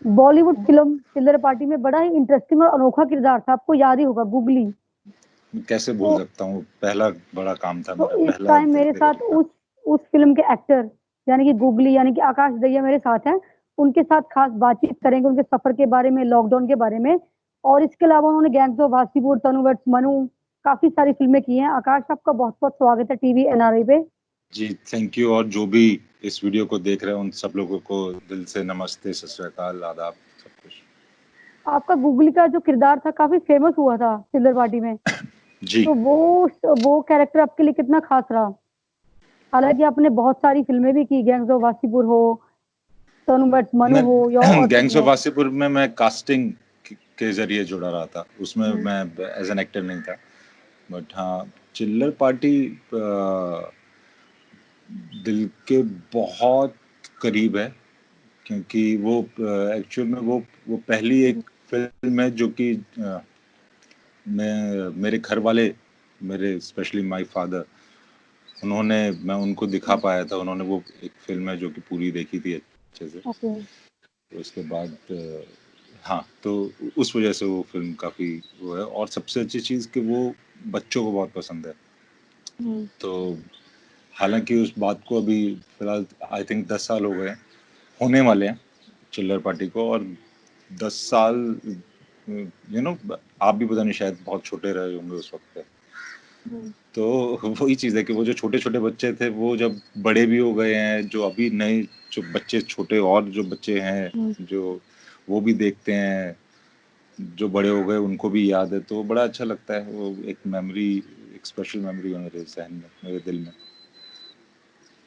Bollywood film चिल्लर party में बड़ा ही इंटरेस्टिंग और अनोखा किरदार था, आपको याद ही होगा, गुगली। कैसे भूल सकता हूँ, पहला बड़ा काम था तो मेरा, इस पहला टाइम मेरे साथ उस फिल्म के एक्टर यानी कि गुगली यानी कि आकाश दहिया मेरे साथ हैं। उनके साथ खास बातचीत करेंगे उनके सफर के बारे में, लॉकडाउन के बारे में, और इसके अलावा उन्होंने gangs of Wasseypur, Tanu versus Manu, काफी सारी फिल्में की हैं। आकाश, आपका बहुत बहुत स्वागत है टीवी एनआरआई पे। जी थैंक यू। और जो भी इस वीडियो को देख रहे हैं उन सब लोगों को दिल से नमस्ते, सत श्री अकाल, आदाब, सब कुछ। आपका गुगली का जो किरदार था काफी फेमस हुआ था चिल्लर पार्टी में। जी तो वो कैरेक्टर आपके लिए कितना खास रहा? हालांकि आपने बहुत सारी फिल्में भी की, गैंग्स ऑफ वासेपुर हो, तनु वर्सेस मनु हो, या और मैं गैंग्स फिल्में ऑफ हो। वासेपुर में मैं कास्टिंग के जरिए जुड़ा रहा था, उसमें मैं एज एन एक्टर नहीं था। बट हाँ, चिल्लर पार्टी दिल के बहुत करीब है, क्योंकि वो एक्चुअल में वो पहली एक फिल्म है जो कि मैं, मेरे घर वाले, मेरे स्पेशली माय फादर, मैं उनको दिखा पाया था। उन्होंने वो एक फिल्म है जो कि पूरी देखी थी अच्छे से। ओके। तो उसके बाद हाँ, तो उस वजह से वो फिल्म काफ़ी वो है। और सबसे अच्छी चीज़ कि वो बच्चों को बहुत पसंद है। तो हालांकि उस बात को अभी फिलहाल आई थिंक 10 साल हो गए होने वाले हैं चिल्लर पार्टी को। और 10 साल आप भी पता नहीं, शायद बहुत छोटे रहे होंगे उस वक्त पे। तो वही चीज़ है कि वो जो छोटे छोटे बच्चे थे वो जब बड़े भी हो गए हैं, जो अभी नए जो बच्चे छोटे और जो बच्चे हैं जो वो भी देखते हैं, जो बड़े हो गए उनको भी याद है, तो बड़ा अच्छा लगता है। वो एक मेमोरी, एक स्पेशल मेमोरी है मेरे जहन में, मेरे दिल में।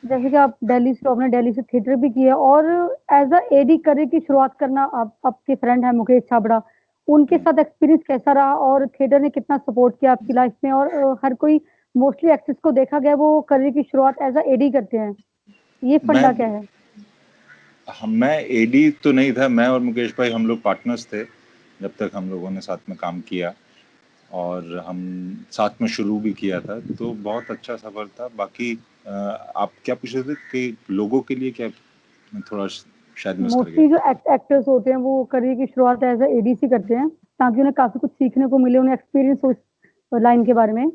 जैसे कि आपने दिल्ली से थिएटर भी किया, और एज अ एडी करियर की शुरुआत करना, आप आपके फ्रेंड है मुकेश छाबड़ा, उनके साथ एक्सपीरियंस कैसा रहा, और थिएटर ने कितना सपोर्ट किया आपकी लाइफ में? और हर कोई मोस्टली एक्ट्रेस को देखा गया वो करियर की शुरुआत एज अ एडी करते हैं, ये फंडा क्या है? मैं एडी तो नहीं था, मैं और मुकेश भाई हम लोग पार्टनर्स थे जब तक हम लोगों ने साथ में काम किया, और हम साथ में शुरू भी किया था, तो बहुत अच्छा सफर था। बाकी आप क्या पूछ रहे थे कि लोगों के लिए क्या, मैं थोड़ा शायद मिस कर गया। मोस्टली जो एक्टर्स होते हैं वो करियर की शुरुआत एज अ एडी से करते हैं, ताकि उन्हें काफी कुछ सीखने को मिले, उन्हें एक्सपीरियंस हो उस लाइन के बारे में।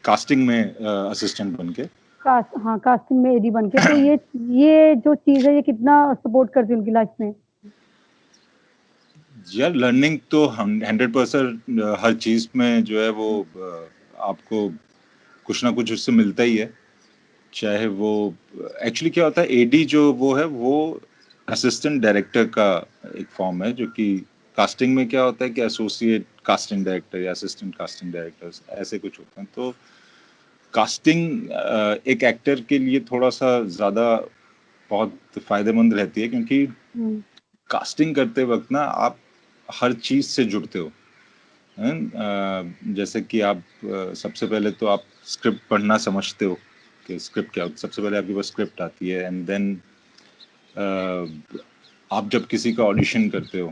कास्टिंग में असिस्टेंट बन के। हाँ, कास्टिंग में एडी बन के। तो ये जो चीज है ये कितना सपोर्ट करती है उनकी लाइफ में? यार लर्निंग तो हम 100% हर चीज में जो है वो आपको कुछ ना कुछ उससे मिलता ही है। चाहे वो एक्चुअली क्या होता है, एडी जो वो है वो असिस्टेंट डायरेक्टर का एक फॉर्म है, जो कि कास्टिंग में क्या होता है कि एसोसिएट कास्टिंग डायरेक्टर या असिस्टेंट कास्टिंग डायरेक्टर्स ऐसे कुछ होते हैं। तो कास्टिंग एक एक्टर के लिए थोड़ा सा ज़्यादा बहुत फायदेमंद रहती है, क्योंकि कास्टिंग करते वक्त ना आप हर चीज़ से जुड़ते हो। जैसे कि आप सबसे पहले तो आप स्क्रिप्ट पढ़ना समझते हो कि स्क्रिप्ट क्या होता है। सबसे पहले आपके पास स्क्रिप्ट आती है, एंड देन आप जब किसी का ऑडिशन करते हो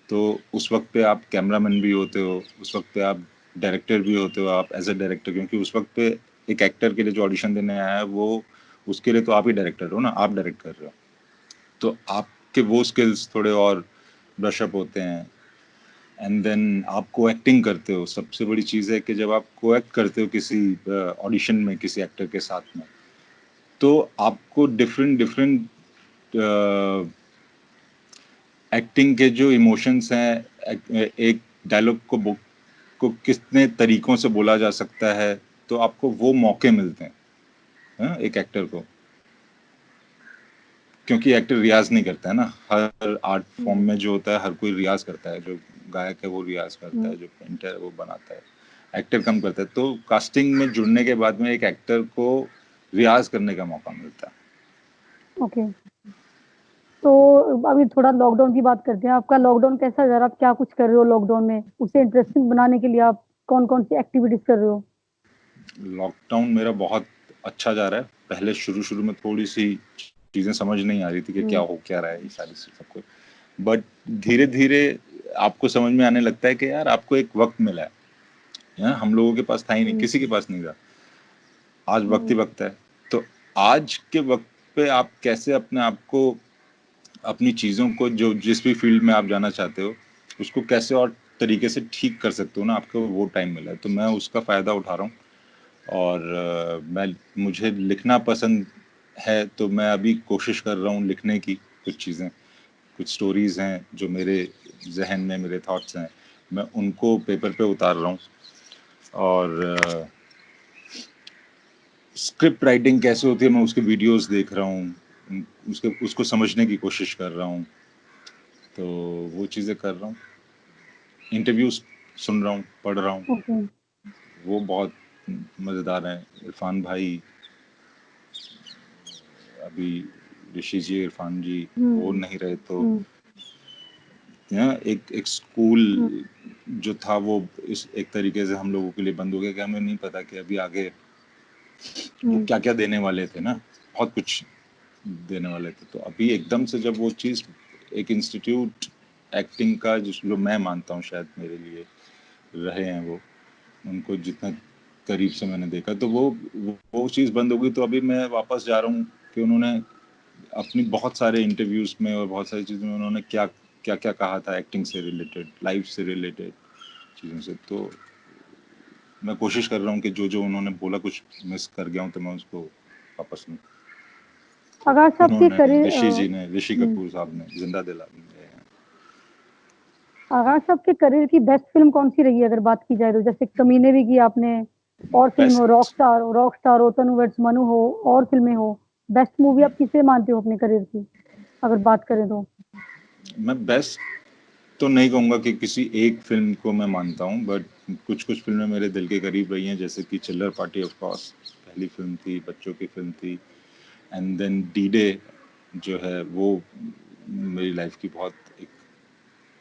तो उस वक्त पे आप कैमरामैन भी होते हो, उस वक्त पे आप डायरेक्टर भी होते हो, आप एज ए डायरेक्टर, क्योंकि उस वक्त पे एक एक्टर के लिए जो ऑडिशन देने आया है वो उसके लिए तो आप ही डायरेक्टर हो ना, आप डायरेक्ट कर रहे हो, तो आपके वो स्किल्स थोड़े और ब्रशअप होते हैं। एंड देन आप को एक्टिंग करते हो। सबसे बड़ी चीज़ है कि जब आप को एक्ट करते हो किसी ऑडिशन में किसी एक्टर के साथ में, तो आपको डिफरेंट डिफरेंट एक्टिंग के जो इमोशंस हैं, एक डायलॉग को कितने तरीकों से बोला जा सकता है, तो आपको वो मौके मिलते हैं एक एक्टर को, क्योंकि एक्टर रियाज नहीं करता है ना। हर आर्ट फॉर्म में जो होता है हर कोई रियाज करता है, जो गायक है वो रियाज करता है, जो पेंटर है वो बनाता है, एक्टर कम करता है। तो कास्टिंग में जुड़ने के बाद में एक एक्टर को रियाज करने का मौका मिलता है। ओके। तो अभी थोड़ा लॉकडाउन की बात करते हैं। आपका लॉकडाउन कैसा जा रहा है? आप क्या कुछ कर रहे हो लॉकडाउन में? उसे इंटरेस्टिंग बनाने के लिए आप कौन कौन सी एक्टिविटीज कर रहे हो? लॉकडाउन मेरा बहुत अच्छा जा रहा है। पहले शुरू शुरू में थोड़ी सी चीज़ें समझ नहीं आ रही थी कि क्या रहा है ये सारी सब कुछ, बट धीरे धीरे आपको समझ में आने लगता है कि यार आपको एक वक्त मिला है, हम लोगों के पास था ही नहीं, किसी के पास नहीं था। आज वक्त ही वक्त है। तो आज के वक्त पे आप कैसे अपने आप को अपनी चीज़ों को जो जिस भी फील्ड में आप जाना चाहते हो, उसको कैसे और तरीके से ठीक कर सकते हो ना, आपको वो टाइम मिला है। तो मैं उसका फ़ायदा उठा रहा हूँ और मुझे लिखना पसंद है, तो मैं अभी कोशिश कर रहा हूँ लिखने की कुछ चीज़ें, कुछ स्टोरीज़ हैं जो मेरे ज़हन में मेरे थॉट्स हैं, मैं उनको पेपर पे उतार रहा हूँ। और स्क्रिप्ट राइटिंग कैसे होती है मैं उसके वीडियोस देख रहा हूँ, उसको समझने की कोशिश कर रहा हूँ, तो वो चीज़ें कर रहा हूँ। इंटरव्यूज सुन रहा हूँ, पढ़ रहा हूँ, ओके। वो बहुत मज़ेदार हैं। इरफान भाई, अभी ऋषि जी, इरफान जी वो हुँ, नहीं रहे तो हुँ, एक एक स्कूल हुँ, जो था वो इस एक तरीके से हम लोगों के लिए बंद हो गया कि हमें नहीं पता कि अभी आगे वो हुँ, क्या क्या देने वाले थे ना, बहुत कुछ देने वाले थे। तो अभी एकदम से जब वो चीज़, एक इंस्टीट्यूट एक्टिंग का जो मैं मानता हूँ शायद मेरे लिए रहे हैं वो, उनको जितना करीब से मैंने देखा, तो वो चीज़ बंद हो गई। तो अभी मैं वापस जा रहा हूँ कि उन्होंने अपनी बहुत सारे इंटरव्यूज में और बहुत सारी चीज़ों में उन्होंने क्या क्या क्या कहा था एक्टिंग से रिलेटेड, लाइफ से रिलेटेड चीज़ों से। तो मैं कोशिश कर रहा हूँ कि जो जो उन्होंने बोला कुछ मिस कर गया हूँ तो मैं उसको वापस लूँ। आगाज़ साहब के उन्होंने, करियर ऋषि जी ने, ऋषि हुँ, कपूर साहब ने जिंदा दिला दिए हैं। आगाज़ साहब के करियर की बेस्ट फ़िल्म कौन-सी रही है अगर बात की जाए तो? जैसे कमीने भी की आपने, और फ़िल्म हो बेस्ट, रॉकस्टार हो, तनु वेड्स मनु हो, और फ़िल्में हो। बेस्ट मूवी आप किसे मानते हो अपने करियर की, अगर बात करें तो? मैं बेस्ट तो नहीं कहूँगा कि किसी एक फिल्म को मैं मानता हूँ, बट कुछ कुछ फिल्में मेरे दिल के करीब रही हैं, जैसे कि चिल्लर पार्टी ऑफ कोर्स पहली फिल्म थी, बच्चों की फिल्म थी। एंड देन डी डे जो है वो मेरी लाइफ की बहुत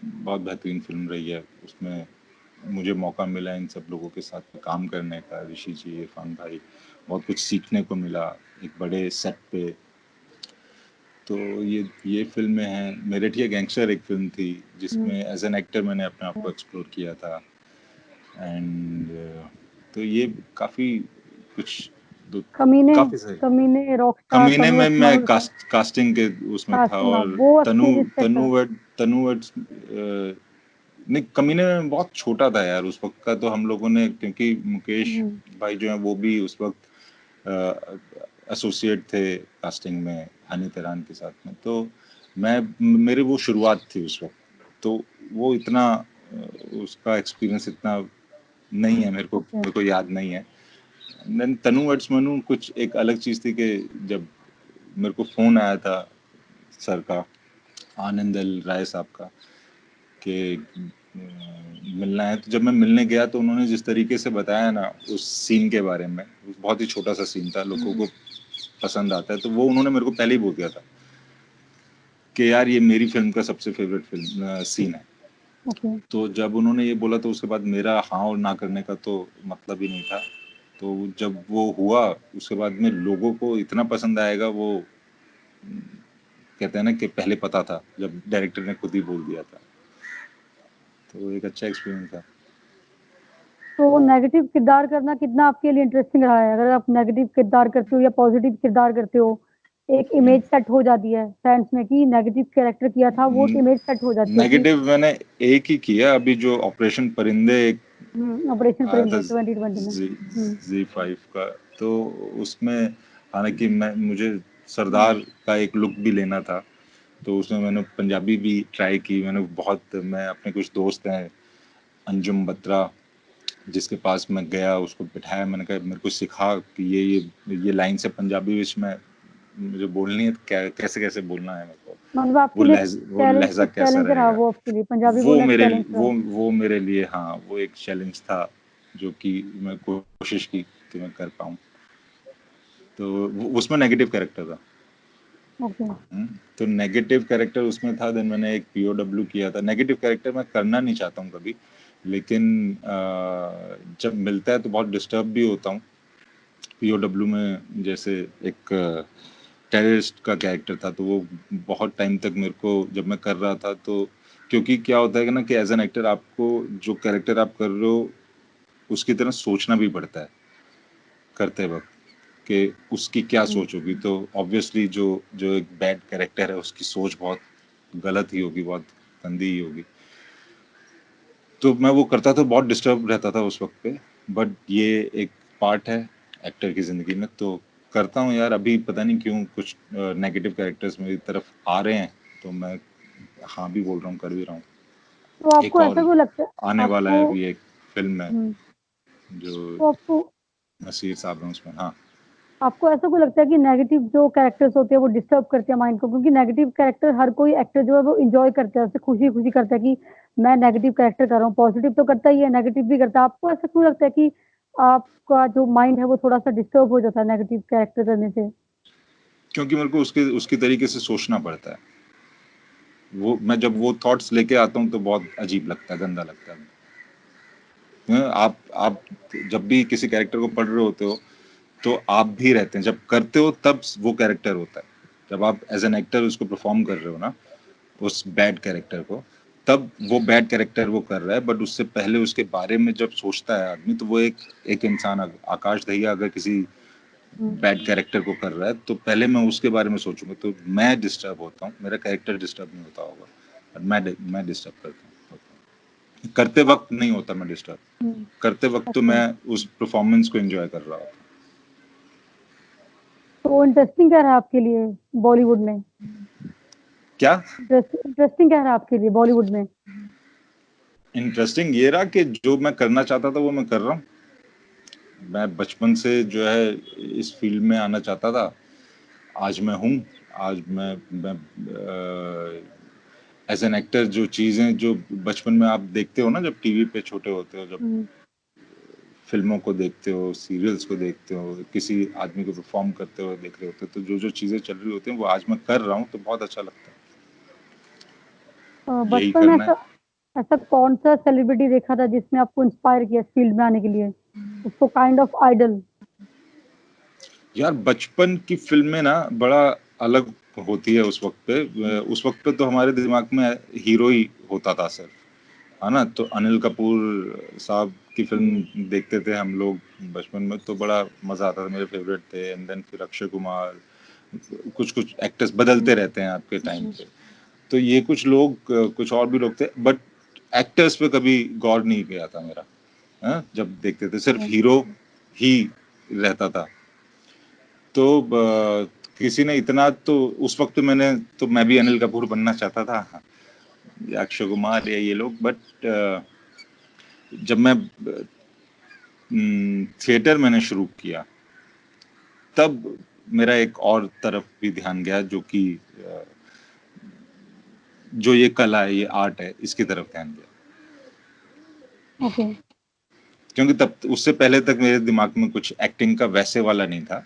बेहतरीन फिल्म रही है। उसमें मुझे मौका मिला इन सब लोगों के साथ काम करने का, ऋषि जी, इरफान भाई, बहुत कुछ सीखने को मिला एक बड़े सेट पे। तो ये फिल्में हैं। मेरठिया गैंगस्टर एक फिल्म थी जिसमें हुँ, एज एन एक्टर मैंने अपने आप को एक्सप्लोर किया था। एंड तो ये काफ़ी कुछ दो कमीने काफ़ी सही। कमीने, रॉकस्टार, कमीने तनु में वेड्स मैं मनु था। कास्टिंग के उसमें था। कास्टिंग और वो तनु अच्छी किस पे था? तनु नहीं, कमीने में बहुत छोटा था यार उस वक्त का। तो हम लोगों ने, क्योंकि मुकेश हुँ, भाई जो है वो भी उस वक्त एसोसिएट थे कास्टिंग में हनी तेरान के साथ में, तो मैं मेरी वो शुरुआत थी उस वक्त। तो वो इतना उसका एक्सपीरियंस इतना नहीं है, ओके। मेरे को याद नहीं है। देन तनु वर्ड्स मनु कुछ एक अलग चीज थी कि जब मेरे को फोन आया था सर का, आनंद एल राय साहब का, कि मिलना है। तो जब मैं मिलने गया तो उन्होंने जिस तरीके से बताया ना उस सीन के बारे में, बहुत ही छोटा सा सीन था, लोगों हुँ, को पसंद आता है, तो वो उन्होंने मेरे को पहले ही बोल दिया था कि यार ये मेरी फिल्म का सबसे फेवरेट फिल्म सीन है। ओके। तो जब उन्होंने ये बोला तो उसके बाद मेरा हाँ और ना करने का तो मतलब ही नहीं था। तो जब वो हुआ उसके बाद में लोगों को इतना पसंद आएगा, वो कहते हैं ना कि पहले पता था जब डायरेक्टर ने खुद ही बोल दिया था। तो वो एक अच्छा एक्सपीरियंस था। तो नेगेटिव किरदार करना कितना आपके लिए इंटरेस्टिंग रहा है? अगर आप नेगेटिव किरदार करते हो या पॉजिटिव किरदार करते हो, एक इमेज सेट हो जाती है फैन्स में कि नेगेटिव कैरेक्टर किया था, वो इमेज सेट हो जाती है कि नेगेटिव मैंने एक ही किया अभी, जो ऑपरेशन परिंदे एक ऑपरेशन आया था परिंदे 2020 में। हुँ, Z5 का। तो उसमें हालांकि मुझे सरदार का एक लुक भी लेना था, तो उसमें मैंने पंजाबी भी ट्राई की। मैं अपने कुछ दोस्त हैं, अंजुम बत्रा, जिसके पास मैं गया, उसको बिठाया, मैंने कहा मेरे को सिखा कि ये लाइन से पंजाबी विच में मुझे बोलनी है, तो क्या कैसे कैसे बोलना है मेरे को, मतलब आपके लिए वो लहजा कैसा चैलेंज रहा रहेगा। वो आपके लिए, पंजाबी बोलना एक चैलेंज रहा। वो मेरे लिए, हाँ, वो एक चैलेंज था जो कि मैं कोशिश की कि मैं कर पाऊँ। तो उसमें नेगेटिव कैरेक्टर था। ओके। तो नेगेटिव कैरेक्टर उसमें था। देन मैंने एक पीओडब्ल्यू किया था। नेगेटिव कैरेक्टर मैं करना नहीं चाहता हूँ कभी, लेकिन जब मिलता है तो बहुत डिस्टर्ब भी होता हूँ। पीओडब्ल्यू में जैसे एक टेररिस्ट का कैरेक्टर था, तो वो बहुत टाइम तक मेरे को, जब मैं कर रहा था तो, क्योंकि क्या होता है कि ना कि एज एन एक्टर आपको जो कैरेक्टर आप कर रहे हो उसकी तरह सोचना भी पड़ता है करते वक्त, कि उसकी क्या हुँ, सोच होगी। तो ऑब्वियसली जो जो एक बैड कैरेक्टर है उसकी सोच बहुत गलत ही होगी, बहुत गंदी ही होगी। तो मैं वो करता था, बहुत डिस्टर्ब रहता था उस वक्त पे, बट ये एक पार्ट है एक्टर की जिंदगी में, तो करता हूँ यार। अभी पता नहीं क्यों कुछ नेगेटिव कैरेक्टर्स मेरी तरफ आ रहे हैं, तो मैं हाँ भी बोल रहा हूँ, कर भी रहा हूँ। तो एक आपको ऐसा और क्यों लगता है आने वाला आपको है अभी, एक फिल्म है हम्म, जो तो आपको नसीर साहब हैं उसमें। हाँ, आपको ऐसा क्यों लगता है कि नेगेटिव जो कैरेक्टर्स होते हैं वो डिस्टर्ब करते हैं माइंड को, क्योंकि नेगेटिव कैरेक्टर हर कोई एक्टर जो है वो इंजॉय करता है, उसे खुशी खुशी करता है कि मैं नेगेटिव कैरेक्टर कर रहा हूँ। पॉजिटिव तो करता ही है, नेगेटिव भी करता है। आपको ऐसा क्यों लगता है कि आपका जो माइंड है वो थोड़ा सा डिस्टर्ब हो जाता है नेगेटिव कैरेक्टर करने से? क्योंकि मेरे को उसके उसकी तरीके से सोचना पड़ता है। वो मैं जब वो थॉट्स लेके आता हूँ तो बहुत अजीब लगता है, गंदा लगता है। आप जब भी किसी कैरेक्टर को पढ़ रहे होते हो तो आप भी रहते हैं, जब करते हो तब वो कैरेक्टर होता है। जब आप एज एन एक्टर उसको परफॉर्म कर रहे हो ना, उस बैड कैरेक्टर को, तब वो बैड कैरेक्टर वो कर रहा है, बट उससे पहले उसके बारे में जब सोचता है आदमी, तो वो एक एक इंसान, आकाश दहिया अगर किसी हम्म, बैड कैरेक्टर को कर रहा है तो पहले मैं उसके बारे में सोचूंगा, तो मैं डिस्टर्ब होता हूँ, मेरा कैरेक्टर डिस्टर्ब नहीं होता होगा, और मैं डिस्टर्ब करता हूँ। करते आप वक्त नहीं होता मैं डिस्टर्ब, हम्म, करते वक्त तो अच्छा, मैं उस परफॉर्मेंस को एंजॉय कर रहा होता तो इंटरेस्टिंग क्या रहा आपके लिए बॉलीवुड में? हूँ। क्या इंटरेस्टिंग क्या रहा आपके लिए बॉलीवुड में? इंटरेस्टिंग ये रहा कि जो मैं करना चाहता था वो मैं कर रहा हूँ। मैं बचपन से जो है इस फील्ड में आना चाहता था, आज मैं हूँ। आज मैं एज एन एक्टर जो चीजें जो बचपन में आप देखते हो ना, जब टीवी पे छोटे होते हो, जब हम्म, फिल्मों को देखते हो, सीरियल्स को देखते हो, किसी आदमी को परफॉर्म करते हुए देख रहे होते हो, तो जो जो चीजें चल रही होती हैं वो आज मैं कर रहा हूँ, तो बहुत अच्छा लगता है। यही बचपन में करना ऐसा है। ऐसा कौन सा सेलिब्रिटी देखा था जिसने आपको इंस्पायर किया इस फील्ड में आने के लिए, उसको काइंड ऑफ आइडल? यार बचपन की फिल्में ना बड़ा अलग होती है उस वक्त पे। उस वक्त पे तो हमारे दिमाग में हीरो ही होता था सिर्फ, है ना। तो अनिल कपूर साहब की फिल्म देखते थे हम लोग बचपन में, तो बड़ा मजा आता था, मेरे फेवरेट थे। एंड देन फिर अक्षय कुमार, कुछ कुछ एक्टर्स बदलते रहते हैं आपके टाइम पे। तो ये कुछ लोग, कुछ और भी लोग थे, बट एक्टर्स पे कभी गौर नहीं किया था मेरा। हाँ? जब देखते थे सिर्फ हीरो ही रहता था। तो किसी ने इतना, तो उस वक्त तो मैं भी अनिल कपूर बनना चाहता था, या अक्षय कुमार या ये लोग, बट जब मैं थिएटर मैंने शुरू किया, तब मेरा एक और तरफ भी ध्यान गया, जो कि जो ये कला है, ये आर्ट है, इसकी तरफ ध्यान गया। ओके। क्योंकि तब उससे पहले तक मेरे दिमाग में कुछ एक्टिंग का वैसे वाला नहीं था।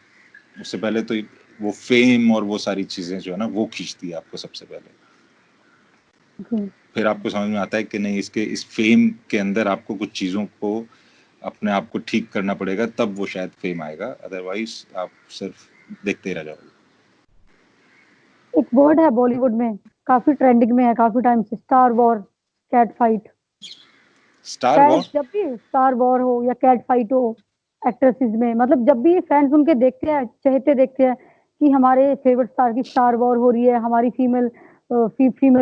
उससे पहले तो वो फेम और वो सारी चीजें जो है ना, वो खींचती है आपको सबसे पहले। ओके। फिर आपको समझ में आता है कि नहीं, इसके इस फेम के अंदर आपको कुछ चीजों को, अपने आप को ठीक करना पड़ेगा, तब वो शायद फेम आएगा, अदरवाइज आप सिर्फ देखते ही रह जाओगे। एक वर्ड है बॉलीवुड में, काफी ट्रेंडिंग में है काफी टाइम से, star war, cat fight. Star fans war. जब भी स्टार वॉर हो या कैट फाइट हो एक्ट्रेसेस में, मतलब जब भी फैंस उनके देखते हैं, चहेते देखते हैं कि हमारे फेवरेट स्टार की स्टार वॉर हो रही है, हमारी फीमेल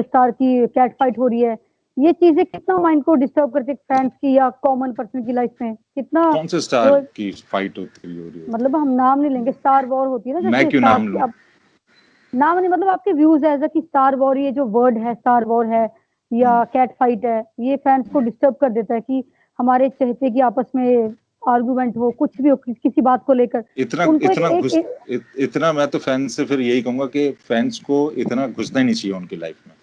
स्टार की कैट फाइट हो रही है, ये चीजें कितना माइंड को डिस्टर्ब करती है फैंस की या कॉमन पर्सन की लाइफ में, कितना कौन से स्टार जो, की फाइट होती हो रही होती मतलब हम नाम नहीं लेंगे, स्टार वॉर होती है ना है? मैं जैसे क्यों स्टार नाम की, लूं? अब नाम नहीं, मतलब आपके व्यूज है ऐसा कि स्टार वॉर, ये जो वर्ड है स्टार वॉर है या कैट फाइट है, ये फैंस को डिस्टर्ब कर देता है कि हमारे चहेते की आपस में आर्गुमेंट हो, कुछ भी हो, किसी बात को लेकर इतना उनको इतना घुस इतना मैं तो फैंस से फिर यही कहूंगा कि फैंस को इतना घुसना ही नहीं चाहिए उनकी लाइफ में।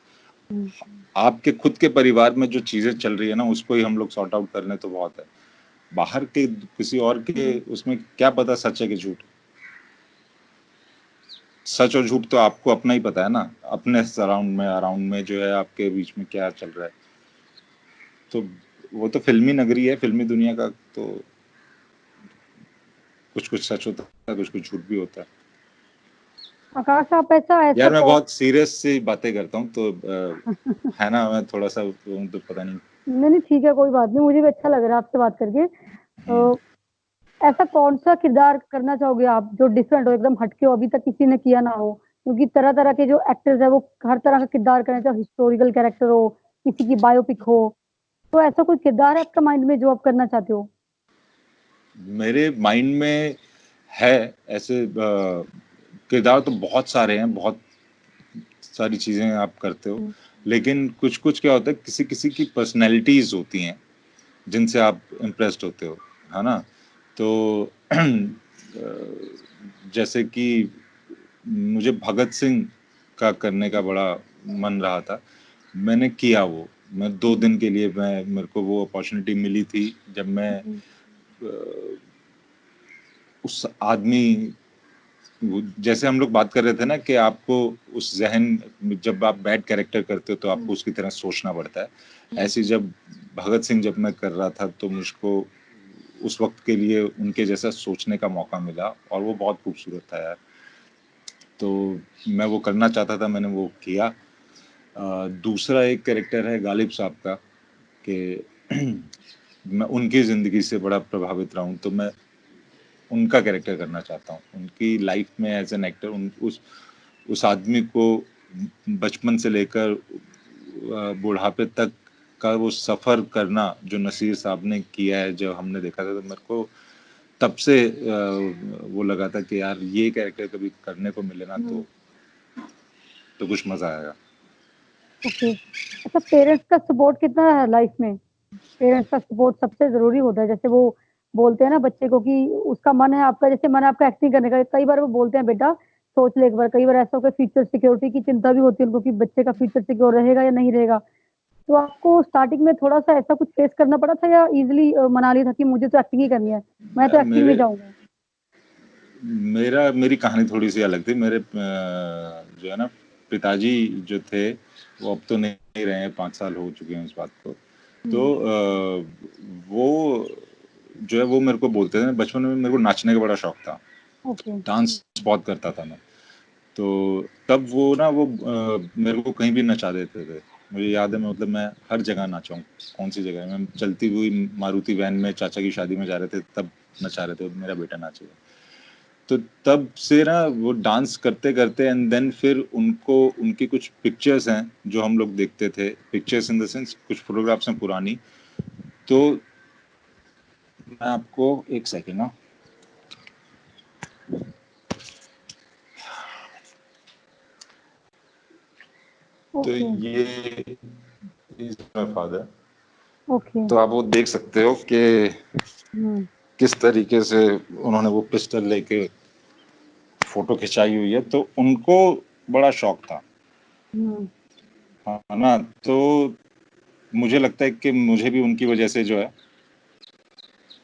हम्म, आपके खुद के परिवार में जो चीजें चल रही है ना, उसको ही हम लोग सॉर्ट आउट कर लें तो बहुत है। बाहर के किसी और के उसमें क्या पता सच है कि झूठ। सच और झूठ तो आपको अपना ही पता है ना, अपने अराउंड में जो है आपके बीच में क्या चल रहा है। तो वो तो फिल्मी नगरी है, फिल्मी दुनिया का, तो कुछ कुछ सच होता है, कुछ कुछ झूठ भी होता है। आकाश आप ऐसा ऐसा यार मैं कौन बहुत सीरियस सी बातें करता हूँ, तो है ना, मैं थोड़ा सा तो पता नहीं। नहीं नहीं ठीक है, कोई बात नहीं, मुझे भी अच्छा लग रहा है आपसे बात करके। ऐसा कौन सा किरदार करना चाहोगे आप जो डिफरेंट हो, एकदम हटके हो, अभी तक किसी ने किया ना हो, क्योंकि तरह-तरह के जो एक्टर्स हैं वो हर तरह का किरदार करें, चाहे हिस्टोरिकल कैरेक्टर हो, किसी की बायोपिक हो, तो ऐसा कोई किरदार है आपका माइंड में जो आप करना चाहते हो? मेरे माइंड में है ऐसे किरदार तो बहुत सारे हैं, बहुत सारी चीज़ें आप करते हो, हुँ, लेकिन कुछ-कुछ क्या होता है किसी-किसी की पर्सनैलिटीज़ होती हैं, जिनसे आप इम्प्रेस्ड होते हो, है ना? तो जैसे कि मुझे भगत सिंह का करने का बड़ा मन रहा था। मैंने किया वो। मैं 2 हुँ, दिन के लिए मेरे को वो अपॉर्च्युनिटी मिली थी जब मैं हुँ, अ, उस आदमी वो जैसे हम लोग बात कर रहे थे ना कि आपको उस ज़हन जब आप बैड कैरेक्टर करते हो तो हुँ, आपको उसकी तरह सोचना पड़ता है। हुँ, ऐसे ही जब भगत सिंह जब मैं कर रहा था तो मुझको उस वक़्त के लिए उनके जैसा सोचने का मौका मिला और वो बहुत खूबसूरत था यार। तो मैं वो करना चाहता था, मैंने वो किया। दूसरा एक कैरेक्टर है गालिब साहब का कि मैं उनकी ज़िंदगी से बड़ा प्रभावित रहा हूँ, तो मैं उनका कैरेक्टर करना चाहता हूँ। उनकी लाइफ में एज़ एन एक्टर उस आदमी को बचपन से लेकर बुढ़ापे तक का वो सफ़र करना जो नसीर साहब ने किया है, जो हमने देखा था, तो मेरे को तब से वो लगा था कि यार ये कैरेक्टर कभी करने को मिले ना हुँ, तो कुछ मज़ा आएगा। ओके। अच्छा पेरेंट्स का सपोर्ट कितना है लाइफ में? पेरेंट्स का सपोर्ट सबसे ज़रूरी होता है। जैसे वो बोलते हैं ना बच्चे को कि उसका मन है आपका जैसे मन है आपका एक्टिंग करने का, कई बार वो बोलते हैं बेटा सोच ले एक बार, कई बार ऐसा होता है फ्यूचर सिक्योरिटी की चिंता भी होती है उनको कि बच्चे का फ्यूचर सिक्योर रहेगा या नहीं रहेगा। तो आपको स्टार्टिंग में थोड़ा-सा ऐसा कुछ फेस करना पड़ा था या ईज़िली मना लिया था कि मुझे तो एक्टिंग ही करनी है, मैं तो एक्टिंग में मेरे जाऊँगा? मेरी कहानी थोड़ी-सी अलग थी। मेरे जो है ना पिताजी जो थे, वो अब तो नहीं रहे हैं, 5 साल हो चुके हैं उस बात को। तो हुँ, वो जो है वो मेरे को बोलते थे बचपन में मेरे को नाचने का बड़ा शौक था। ओके। डांस बहुत करता था मैं। तो तब वो ना वो मेरे को कहीं भी नचा देते थे। मुझे याद है मतलब मैं हर जगह नाचा हूँ। कौन-सी जगह है, मैं चलती हुई मारुति वैन में चाचा की शादी में जा रहे थे, तब नचा रहे थे, मेरा बेटा नाचेगा। तो तब से ना वो डांस करते-करते एंड देन फिर उनको उनकी कुछ पिक्चर्स हैं, जो हम लोग देखते थे। पिक्चर्स इन द सेंस कुछ फ़ोटोग्राफ्स हैं पुरानी। तो मैं आपको 1 सेकंड ना। तो ओके, ये इज़ माय फादर। ओके। तो आप वो देख सकते हो कि हुँ, किस तरीके से उन्होंने वो पिस्टल लेके फ़ोटो खिंचाई हुई है, तो उनको बड़ा शौक था। हुँ, हाँ ना? तो मुझे लगता है कि मुझे भी उनकी वज़ह से जो है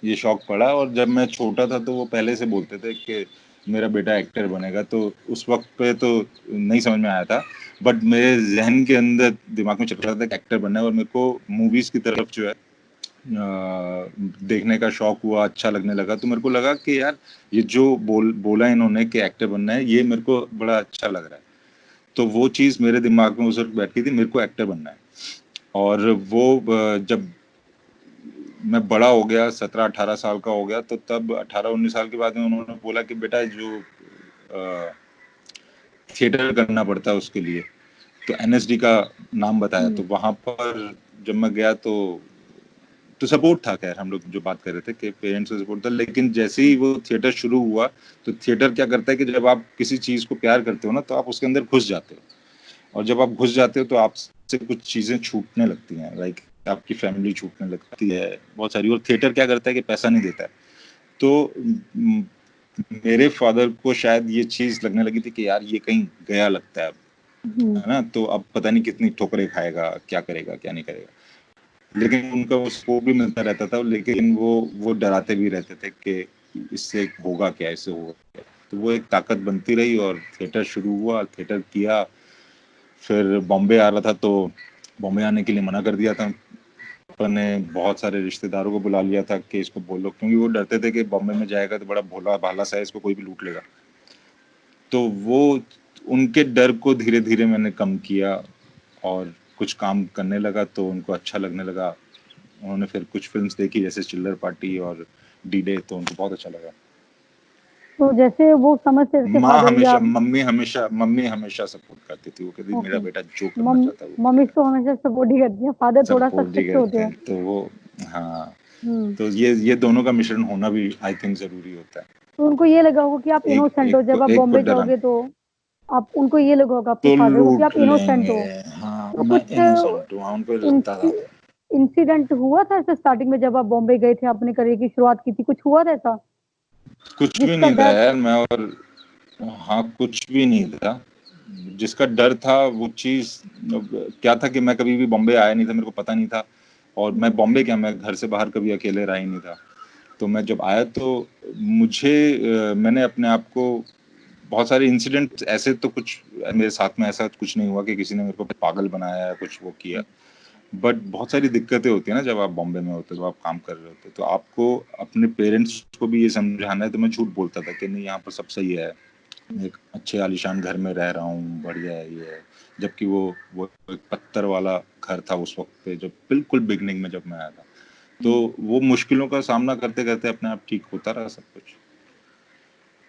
ये शौक पड़ा और जब मैं छोटा था तो वो पहले से बोलते थे कि मेरा बेटा एक्टर बनेगा, तो उस वक़्त पे तो नहीं समझ में आया था। बट मेरे ज़हन के अंदर दिमाग में चल रहा था कि एक्टर बनना है और मेरे को मूवीज़ की तरफ जो है देखने का शौक हुआ, अच्छा लगने लगा। तो मेरे को लगा कि यार ये जो बोला इन्होंने कि एक्टर बनना है, ये मेरे को बड़ा अच्छा लग रहा है। तो वो चीज़ मेरे दिमाग में उस वक़्त बैठ गई थी, मेरे को एक्टर बनना है। और वो जब मैं बड़ा हो गया 17-18 साल का हो गया तो तब 18-19 साल के बाद में उन्होंने बोला कि बेटा जो थिएटर करना पड़ता है उसके लिए, तो एनएसडी का नाम बताया हुँ, तो वहाँ पर जब मैं गया तो सपोर्ट था, खैर हम लोग जो बात कर रहे थे कि पेरेंट्स का सपोर्ट था, लेकिन जैसे ही वो थिएटर शुरू हुआ तो थिएटर क्या करता है कि जब आप किसी चीज़ को प्यार करते हो ना तो आप उसके अंदर घुस जाते हो और जब आप घुस जाते हो तो आपसे कुछ चीज़ें छूटने लगती हैं, लाइक आपकी फैमिली छूटने लगती है बहुत सारी। और थिएटर क्या करता है कि पैसा नहीं देता है। तो मेरे फादर को शायद ये चीज़ लगने लगी थी कि यार ये कहीं गया लगता है अब, हुँ, है ना? तो अब पता नहीं कितनी ठोकरें खाएगा, क्या करेगा, क्या नहीं करेगा। लेकिन उनका वो सपोर्ट भी मिलता रहता था, लेकिन वो डराते भी रहते थे कि इससे होगा क्या, इससे होगा क्या? तो वो एक ताकत बनती रही और थिएटर शुरू हुआ, थिएटर किया। फिर बॉम्बे आ रहा था तो बॉम्बे आने के लिए मना कर दिया था। पापा ने बहुत सारे रिश्तेदारों को बुला लिया था कि इसको बोलो, क्योंकि वो डरते थे कि बॉम्बे में जाएगा तो बड़ा भोला-भाला सा है, इसको कोई भी लूट लेगा। तो वो उनके डर को धीरे-धीरे मैंने कम किया और कुछ काम करने लगा तो उनको अच्छा लगने लगा। उन्होंने फिर कुछ फ़िल्म्स देखी जैसे चिल्लर पार्टी और डी डे, तो उनको बहुत अच्छा लगा। तो जैसे वो समझते थे फादर या मम्मी हमेशा सपोर्ट करती थी, वो कहती मेरा ओके, बेटा जो करना चाहता है वो मम्मी करेगा, तो हमेशा सपोर्ट ही करती है, फादर थोड़ा सा सपोर्ट ही स्ट्रिक्ट होते करते हैं। हैं, तो वो हाँ, हुँ, तो ये दोनों का मिश्रण होना भी आई थिंक ज़रूरी होता है। तो उनको ये लगा होगा कि आप एक इनोसेंट हो, एक को जब आप एक को बॉम्बे डराना, जाओगे तो आप उनको ये लगा होगा आपके तो फादर को कि लूट आप इनोसेंट लेंगे, हो। हाँ, तो मैं कुछ इनोसेंट हूँ, हाँ, उनको लगता इंसि था। इंसिडेंट हुआ था ऐसे स्टार्टिंग में जब आप बॉम्बे गए थे, अपने करियर की शुरुआत की थी, कुछ हुआ था ऐसा? कुछ भी जिसका नहीं था डर यार, मैं और हाँ, कुछ भी नहीं था। जिसका डर था वो चीज़ क्या था कि मैं कभी भी बॉम्बे आया नहीं था, मेरे को पता नहीं था, और मैं हुँ, बॉम्बे क्या, मैं घर से बाहर कभी अकेले रहा ही नहीं था। तो मैं जब आया तो मुझे मैंने अपने आप को बहुत सारे इंसिडेंट ऐसे तो कुछ मेरे साथ में ऐसा कुछ नहीं हुआ कि किसी ने मेरे को पागल बनाया या कुछ वो किया। बट बहुत सारी दिक्कतें होती है ना जब आप बॉम्बे में होते हो, जब आप काम कर रहे होते हो, तो आपको अपने पेरेंट्स को भी ये समझाना है। तो मैं झूठ बोलता था कि नहीं यहाँ पर सब सही है, मैं एक अच्छे आलीशान घर में रह रहा हूँ, बढ़िया है ये है। जबकि वो एक पत्थर वाला घर था उस वक्त पे, जब बिल्कुल बिगनिंग में जब मैं आया था। तो हुँ, वो मुश्किलों का सामना करते करते अपने आप ठीक होता रहा सब कुछ।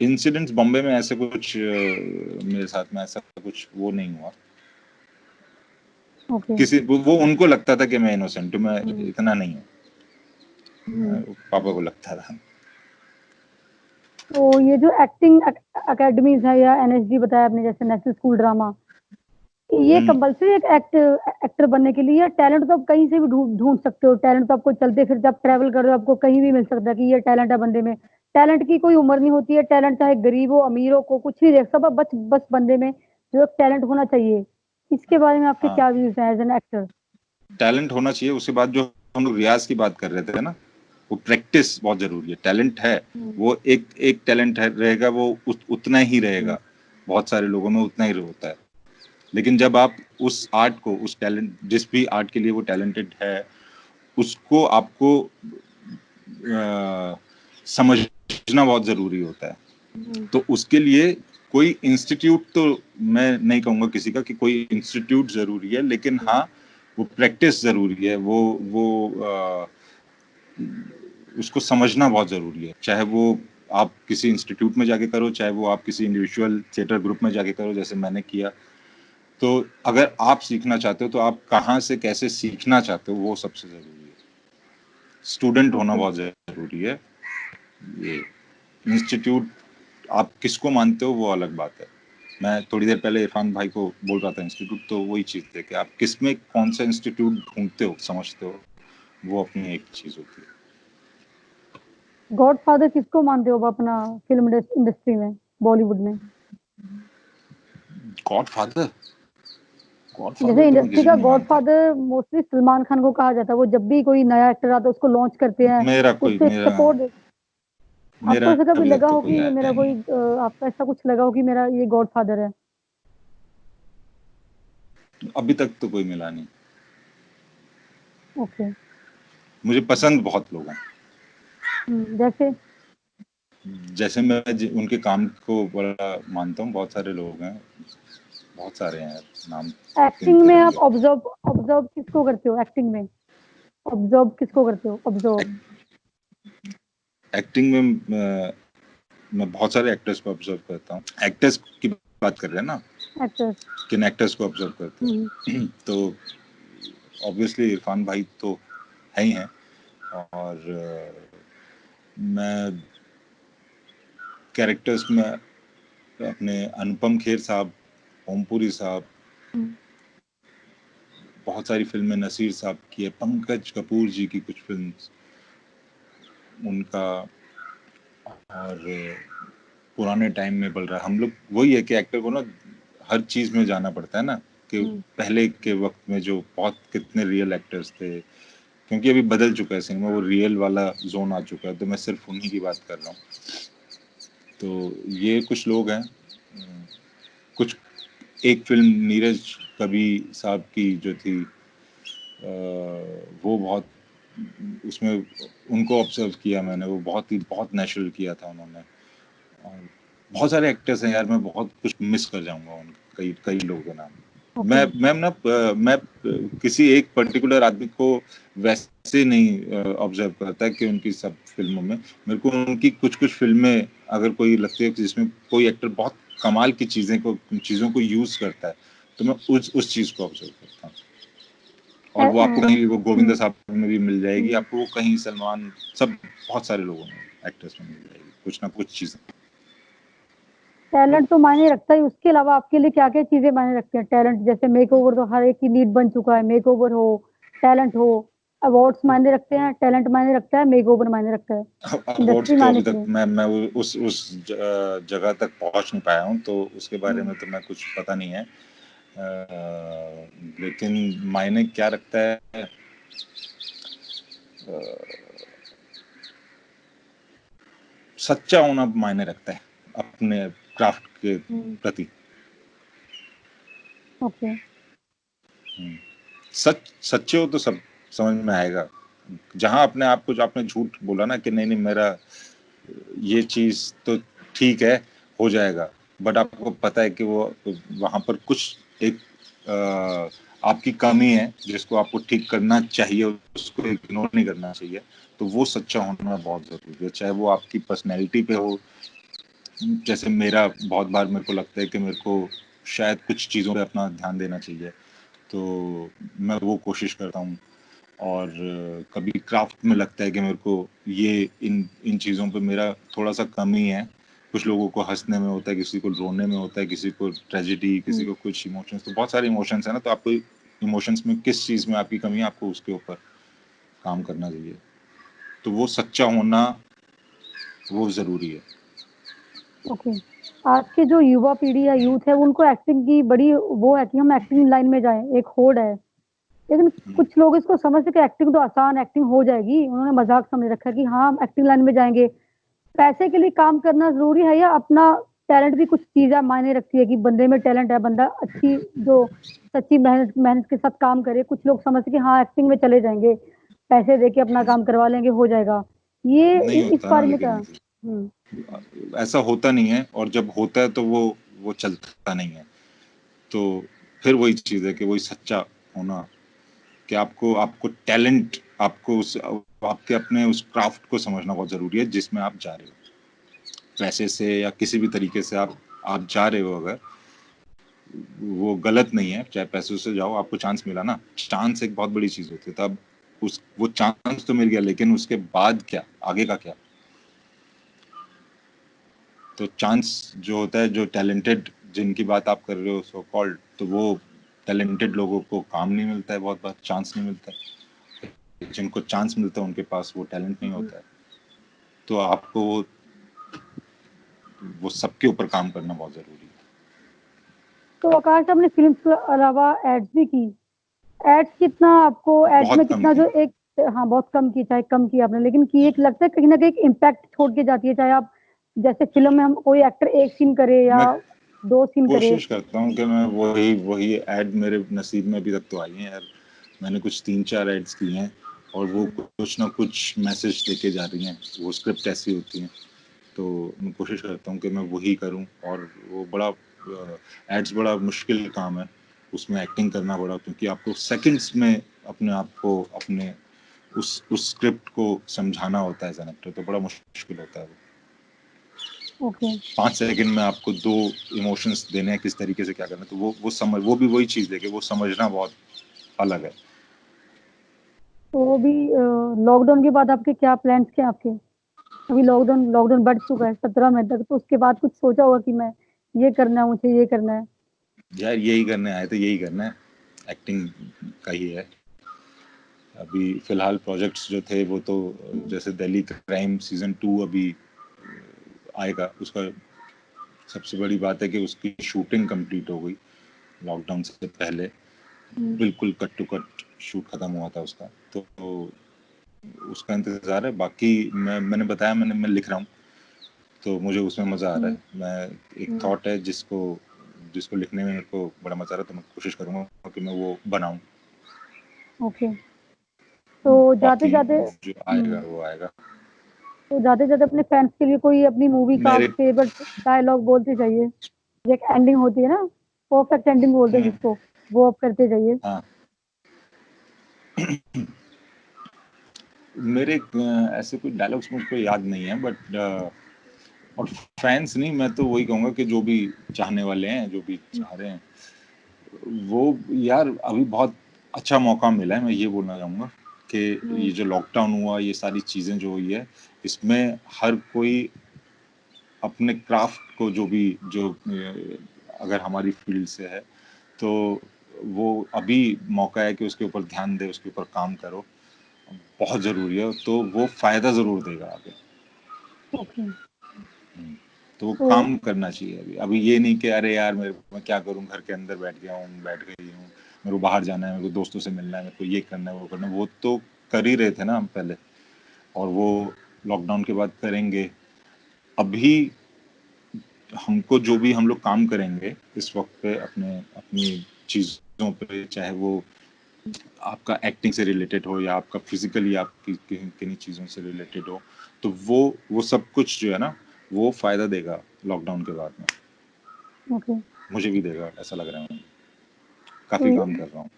इंसिडेंट्स बॉम्बे में ऐसे कुछ मेरे साथ में ऐसा कुछ वो नहीं हुआ। ओके। किसी वो उनको लगता था कि मैं इनोसेंट हूँ, मैं हुँ, इतना नहीं हूँ। हुँ। पापा को लगता था। तो ये जो एक्टिंग अकेडमीज़ है या एनएसडी बताया आपने, जैसे नेशनल स्कूल ड्रामा, ये हम्म, कंपल्सरी है एक्टर बनने के लिए, या टैलेंट तो आप कहीं से भी ढूँढ ढूँढ सकते हो? टैलेंट तो आपको चलते-फिरते आप ट्रैवल कर रहे हो, आपको कहीं भी मिल सकता है कि ये टैलेंट है बंदे में। टैलेंट की कोई उम्र नहीं होती है, टैलेंट चाहे गरीब हो, अमीर हो, को कुछ भी देख सब बस बंदे में जो एक टैलेंट होना चाहिए। इसके बारे में आपके हाँ, क्या व्यूज़ हैं एज़ एन एक्टर? टैलेंट होना चाहिए। उसके बाद जो हम लोग रियाज की बात कर रहे थे ना, वो प्रैक्टिस बहुत जरूरी है। टैलेंट है, हुँ, वो एक एक टैलेंट है रहेगा, वो उतना ही हुँ, रहेगा। बहुत सारे लोगों में उतना ही होता है। लेकिन जब आप उस आर्ट को, उस टैलेंट, जिस भी आर्ट के लिए वो टैलेंटेड है, उसको आपको समझना बहुत ज़रूरी होता है। हुँ, तो उसके लिए कोई इंस्टीट्यूट तो मैं नहीं कहूँगा किसी का कि कोई इंस्टीट्यूट ज़रूरी है, लेकिन हुँ, हाँ, वो प्रैक्टिस ज़रूरी है। वो उसको समझना बहुत ज़रूरी है। चाहे वो आप किसी इंस्टीट्यूट में जाके करो, चाहे वो आप किसी इंडिविजुअल थिएटर ग्रुप में जाके करो, जैसे मैंने किया। तो अगर आप सीखना चाहते हो, तो आप कहाँ से कैसे सीखना चाहते हो, वो सबसे ज़रूरी है। स्टूडेंट होना ओके। बहुत ज़रूरी है। ये इंस्टीट्यूट आप किसको मानते हो वो अलग बात है। मैं थोड़ी देर पहले इरफान भाई को बोल रहा था इंस्टीट्यूट, तो वही चीज़ है कि आप किसमें कौन सा इंस्टीट्यूट ढूंढते हो, समझते हो, वो अपनी एक चीज़ होती है। गॉडफ़ादर किसको मानते हो आप अपना फ़िल्म इंडस्ट्री में, बॉलीवुड में? गॉडफादर, जैसे गॉडफादर तो मैं इंडस्ट्री किसी का को नहीं मानता। गॉडफ़ादर मोस्टली सलमान खान को कहा जाता है, वो जब भी कोई नया एक्टर आता है उसको लॉन्च करते हैं, मेरा कोई उसको एक मेरा सपोर्ट। मेरा आपको ऐसा कभी अभी तक लगा तो हो कोई कि आया मेरा कोई नहीं। आपको ऐसा कुछ लगा हो कि मेरा ये गॉडफ़ादर है? अभी तक तो कोई मिला नहीं। ओके। मुझे पसंद बहुत लोग हैं। हुँ, जैसे जैसे मैं उनके काम को बड़ा मानता हूँ, बहुत सारे लोग हैं, बहुत सारे हैं यार, नाम एक्टिंग गिनते में आप रहेंगे। ऑब्ज़र्व ऑब्ज़र्व किसको करते हो एक्टिंग में? ऑब्ज़र्व किसको करते हो? ऑब्ज़र्व। एक्टिंग में मैं बहुत सारे एक्टर्स को ऑब्जर्व करता हूँ। एक्टर्स की बात कर रहे हैं ना, एक्टर्स। किन एक्टर्स को ऑब्जर्व करते हुँ, हैं? तो ऑब्वियसली इरफान भाई तो है ही हैं, और मैं कैरेक्टर्स में अपने अनुपम खेर साहब, ओमपुरी साहब, हुँ, बहुत सारी फिल्में नसीर साहब की है, पंकज कपूर जी की कुछ फिल्म उनका, और पुराने टाइम में बोल रहा है, हम लोग वही है कि एक्टर को ना हर चीज में जाना पड़ता है ना, कि हुँ, पहले के वक्त में जो बहुत कितने रियल एक्टर्स थे, क्योंकि अभी बदल चुका है सिनेमा, वो रियल वाला जोन आ चुका है, तो मैं सिर्फ उन्हीं की बात कर रहा हूँ। तो ये कुछ लोग हैं। कुछ एक फिल्म नीरज कबी साहब की जो थी, वो बहुत, उसमें उनको ऑब्जर्व किया मैंने, वो बहुत नेचुरल किया था उन्होंने। और बहुत सारे एक्टर्स हैं यार, मैं बहुत कुछ मिस कर जाऊंगा उन कई कई लोगों के नाम। ओके। मैं किसी एक पर्टिकुलर आदमी को वैसे नहीं ऑब्जर्व करता कि उनकी सब फिल्मों में मेरे को उनकी कुछ फिल्में अगर कोई लगती है कि जिसमें कोई एक्टर बहुत कमाल की चीजों को यूज करता है तो मैं उस चीज को ऑब्जर्व करता हूँ। और वो आपको कहीं वो गोविंदा साहब में भी मिल जाएगी, आपको वो कहीं सलमान, सब बहुत सारे लोगों में एक्टर्स में मिल जाएगी कुछ ना कुछ चीजें। टैलेंट तो मायने रखता है, उसके अलावा आपके लिए क्या क्या चीजें मायने रखते हैं? टैलेंट जैसे मेकओवर तो हर एक की नीड बन चुका है, मेकओवर हो, टैलेंट हो। अवार्ड्स मायने रखते हैं, टैलेंट मायने रखता है, मेकओवर मायने रखता है, अवार्ड्स इंडस्ट्री तो मायने अभी क्यों? तक मैं उस जगह तक पहुंच नहीं पाया हूँ, तो उसके बारे में तो मैं कुछ पता नहीं है। लेकिन मायने क्या रखता है, सच्चा होना मायने रखता है अपने क्राफ्ट के प्रति। ओके। सच्चे हो तो सब समझ में आएगा। जहां अपने आप को, जो आपने झूठ बोला ना कि नहीं नहीं मेरा ये चीज तो ठीक है, हो जाएगा, बट आपको पता है कि वो वहां पर कुछ एक आपकी कमी है जिसको आपको ठीक करना चाहिए, उसको इग्नोर नहीं करना चाहिए, तो वो सच्चा होना बहुत जरूरी है। चाहे वो आपकी पर्सनैलिटी पे हो, जैसे मेरा बहुत बार मेरे को लगता है कि मेरे को शायद कुछ चीज़ों पे अपना ध्यान देना चाहिए, तो मैं वो कोशिश करता हूँ। और कभी क्राफ्ट में लगता है कि मेरे को ये इन इन चीज़ों पे मेरा थोड़ा सा कमी है। कुछ लोगों को हंसने में होता है, किसी को रोने में होता है, किसी को ट्रेजेडी, किसी को कुछ इमोशंस, तो बहुत सारे इमोशंस है ना, तो आपको इमोशंस में किस चीज़ में आपकी कमी है, आपको उसके ऊपर काम करना चाहिए। तो वो सच्चा होना वो ज़रूरी है। ओके। आज के जो युवा पीढ़ी या यूथ है, उनको एक्टिंग की बड़ी वो है कि हम एक्टिंग लाइन में जाएं, एक होड़ है। लेकिन कुछ लोग इसको समझते कि एक्टिंग तो आसान, एक्टिंग हो जाएगी, उन्होंने मजाक समझ रखा है कि हाँ हम एक्टिंग लाइन में जाएंगे। पैसे के लिए काम करना जरूरी है या अपना टैलेंट भी कुछ चीजें मायने रखती है कि बंदे में टैलेंट है, बंदा अच्छी जो सच्ची मेहनत मेहनत के साथ काम करे? कुछ लोग समझते कि हाँ एक्टिंग में चले जाएंगे, पैसे देके अपना काम करवा लेंगे, हो जाएगा। ये नहीं इस होता ना, बारे में क्या? लेकिन ऐसा होता नहीं है, और जब होता है तो वो चलता नहीं है। तो फिर वही चीज है कि वही सच्चा होना, कि आपको आपको टैलेंट, आपको उस आपके अपने उस क्राफ्ट को समझना बहुत जरूरी है जिसमें आप जा रहे हो। पैसे से या किसी भी तरीके से आप जा रहे हो, अगर वो गलत नहीं है, चाहे पैसों से जाओ, आपको चांस मिला ना, चांस एक बहुत बड़ी चीज होती है। तब उस वो चांस तो मिल गया, लेकिन उसके बाद क्या, आगे का क्या? तो चांस जो होता है, जो टैलेंटेड जिनकी बात आप कर रहे हो सो कॉल्ड, तो वो टैलेंटेड लोगों को काम नहीं मिलता है, बहुत बार चांस नहीं मिलता है। जिनको चांस मिलता है उनके पास वो टैलेंट नहीं होता है। तो आपको वो सबके ऊपर काम करना बहुत जरूरी है। तो आकाश आपने फिल्म के अलावा एड्स भी की। एड्स कितना आपको, एड्स में बहुत कम कितना की। जो एक, हाँ बहुत कम की, चाहे कम की आपने, लेकिन की एक लगता है कहीं ना कहीं एक इम्पैक्ट छोड़ के जाती है। चाहे आप जैसे फिल्म में हम कोई एक्टर एक सीन करे या मैं 2 सीन करे। कोशिश करता हूँ कि मैं वही वही ऐड मेरे नसीब में अभी तक तो आई है यार। मैंने कुछ 3-4 एड्स की हैं, और वो कुछ ना कुछ मैसेज देके जा रही हैं। वो स्क्रिप्ट ऐसी होती हैं, तो मैं कोशिश करता हूँ कि मैं वही करूँ। और वो बड़ा एड्स बड़ा मुश्किल काम है, उसमें एक्टिंग करना बड़ा, क्योंकि आपको सेकंड्स में अपने आप को, अपने उस स्क्रिप्ट को समझाना होता है एज एन एक्टर, तो बड़ा मुश्किल होता है वो। ओके। 5 सेकंड में आपको 2 इमोशंस देने हैं, किस तरीके से क्या करना है, तो वो भी वही चीज़ है कि वो समझना बहुत अलग है। तो वो भी लॉकडाउन के बाद आपके क्या प्लान्स क्या आपके? अभी लॉकडाउन लॉकडाउन बढ़ चुका है 17 मई तक, तो उसके बाद कुछ सोचा होगा कि मैं ये करना है, मुझे ये करना है? यार यही करने आए थे, यही करना है, एक्टिंग का ही है। अभी फिलहाल प्रोजेक्ट्स जो थे वो तो जैसे दिल्ली क्राइम सीजन 2 अभी आएगा। उसका सबसे बड़ी बात है कि उसकी शूटिंग कंप्लीट हो गई लॉकडाउन से पहले, बिल्कुल कट टू कट शूट खत्म हुआ था उसका। तो उसका इंतजार है। बाकी मैंने बताया, मैं लिख रहा हूँ, तो मुझे उसमें मजा आ रहा है। मैं एक थॉट है जिसको जिसको लिखने में मेरे को बड़ा मजा आ रहा है, तो मैं कोशिश करूंगा कि मैं वो बनाऊं। ओके। तो जाते बाकी जाते, जो आएगा वो आएगा। तो जाते जाते अपने फैंस के लिए कोई अपनी मूवी का मेरे फेवरेट डायलॉग बोलते जाइए। एक एंडिंग होती है ना, परफेक्ट एंडिंग बोलते हैं जिसको। वो आप करते जाइए। हाँ। मेरे ऐसे कोई डायलॉग्स मुझको याद नहीं है, बट और फैन्स नहीं, मैं तो वही कहूँगा कि जो भी चाहने वाले हैं, जो भी चाह रहे हैं, वो यार अभी बहुत अच्छा मौका मिला है, मैं ये बोलना चाहूँगा कि ये जो लॉकडाउन हुआ, ये सारी चीज़ें जो हुई है, इसमें हर कोई अपने क्राफ्ट को जो अगर हमारी फील्ड से है, तो वो अभी मौका है कि उसके ऊपर ध्यान दे, उसके ऊपर काम करो, बहुत ज़रूरी है, तो वो फ़ायदा ज़रूर देगा आगे। ओके। तो वो तो काम करना चाहिए अभी। अभी ये नहीं कि अरे यार मैं क्या करूँ, घर के अंदर बैठ गया हूँ, बैठ गई हूँ, मेरे को बाहर जाना है, मेरे को दोस्तों से मिलना है, मेरे को ये करना है, वो करना है, वो तो कर ही रहे थे ना हम पहले, और वो लॉकडाउन के बाद करेंगे। अभी हमको जो भी हम लोग काम करेंगे इस वक़्त पे अपने अपनी चीज़ों पे, चाहे वो आपका एक्टिंग से रिलेटेड हो या आपका फिज़िकली आपकी किन्हीं चीज़ों से रिलेटेड हो, तो वो सब कुछ जो है ना, वो फ़ायदा देगा लॉकडाउन के बाद में। ओके। मुझे भी देगा, ऐसा लग रहा है मुझे। तो काफ़ी ये काम कर रहा हूँ।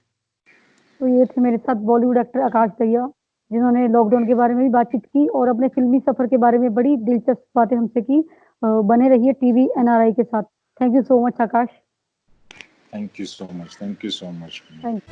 तो ये थे मेरे साथ बॉलीवुड एक्टर आकाश दहिया, जिन्होंने लॉकडाउन के बारे में भी बातचीत की और अपने फ़िल्मी सफ़र के बारे में बड़ी दिलचस्प बातें हमसे की। बने रहिए टीवी एनआरआई के साथ। Thank you so much Akash. Thank you so much, thank you so much. Thank